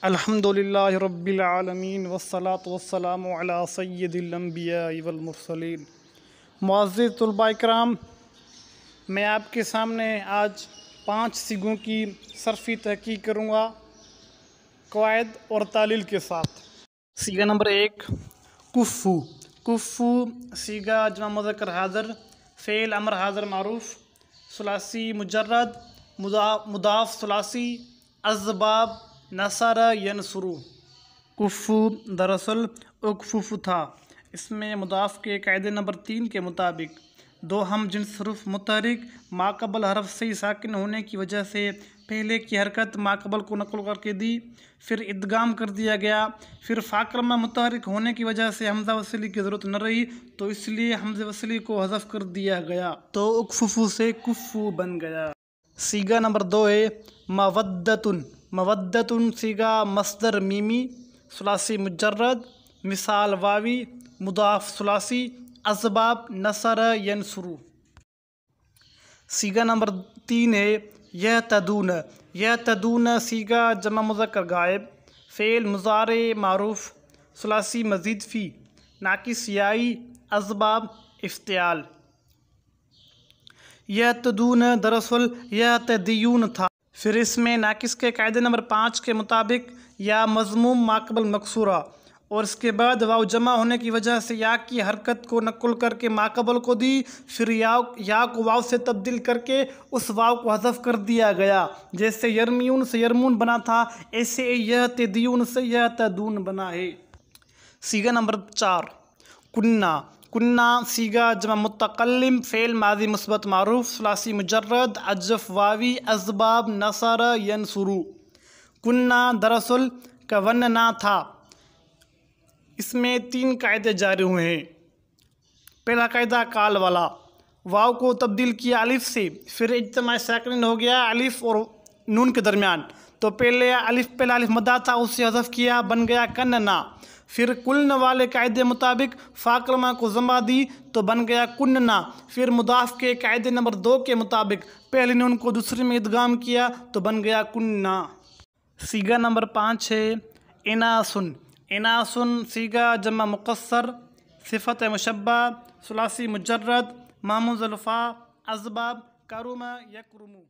अल्हम्दुलिल्लाहि रब्बिल आलमीन वस्सलातु वस्सलामु अला सय्यिदिल अंबिया वल मुरसलीन। मुअज़्ज़िज़ तुलबा इकराम, मैं आपके सामने आज 5 सिगों की सर्फ़ी तहक़ीक़ करूँगा क़वाइद और तालील के साथ। सीगा नंबर 1 कुफ़्फ़ू। कुफ़्फ़ू सीगा जमा मुज़क्कर हाज़िर, फ़ेल अमर हाज़िर मारूफ़, सुलासी मुजर्रद, मुदाफ़ सुलासी, अज़बाब नसर यनसुरु। कुफ़्फ़ू दरअसल उकफ़ुफ़ था। इसमें मुदाफ़ के कायदे नंबर 3 के मुताबिक दो हम जिन्स हरूफ़ मुतहरिक माक़बल हरफ से साकिन होने की वजह से पहले की हरकत माक़बल को नक़ल करके दी, फिर इद्गाम कर दिया गया, फिर फ़ाक़रमा मुतहरिक होने की वजह से हमज़ा वसली की ज़रूरत न रही तो इसलिए हमज़ा वसली को हज़फ़ कर दिया गया, तो उकफ़ुफ़ू से कुफ़्फ़ू बन गया। सीगा नंबर 2 है मवद्दतुन। मवद्दतुन सीगा मस्दर मीमी, सुलासी मुजर्रद, मिसाल वावी, मुदाफ़ सुलासी, अज़बाब नसर यनसुरु। सीगा नंबर 3 है यहतदून। यहतदून सीगा जमा मुज़क्कर गायब, फ़ेल मुज़ारे मारूफ़, सुलासी मज़ीद फ़ी, नाकिस याई, अज़बाब इफ़्तियाल। यहतदून दरअसल यहतदियून था। फिर इसमें नाकिस के कायदे नंबर 5 के मुताबिक या मज़मूम माक़बल मकसूरा और इसके बाद वाव जमा होने की वजह से या की हरकत को नक़ल करके माक़बल को दी, फिर या को वाव से तब्दील करके उस वाव को हज़फ़ कर दिया गया। जैसे यरमियून से यरमून बना था, ऐसे यहतदियून से यहतदून बना है। सीगा नंबर 4 कुन्ना। कुन्ना सीगा जमा मुतकल्लिम, फ़ेल माज़ी मुस्बत मारूफ़, सुलासी मुजर्रद, अजफ़ वावी, अज़बाब नसर यनसुरु। कुन्ना दरअसल कवन्ना था। इसमें 3 कायदे जारी हुए हैं। पहला कायदा काल वाला, वाव को तब्दील किया अलिफ से, फिर इज्तिमा साकिन हो गया अलिफ और नून के दरमियान, तो पहला अलिफ मदा था उससे हज़फ़ किया, बन गया कन्ना। फिर कुल्न वाले कायदे मुताबिक फ़ाक़रमा को ज़मा दी तो बन गया कुन्ना। फिर मुदाफ़ के कायदे नंबर 2 के मुताबिक पहले नून को दूसरे में इद्गाम किया तो बन गया कुन्ना। सीगा नंबर 5 है इनासुन। इनासुन सीगा जमा मुक़स्सर, सिफ़त मुशब्बा, सुलासी मुजर्रद, मामूज़ अल्फ़ा, अज़बाब करुमा यकरुमु।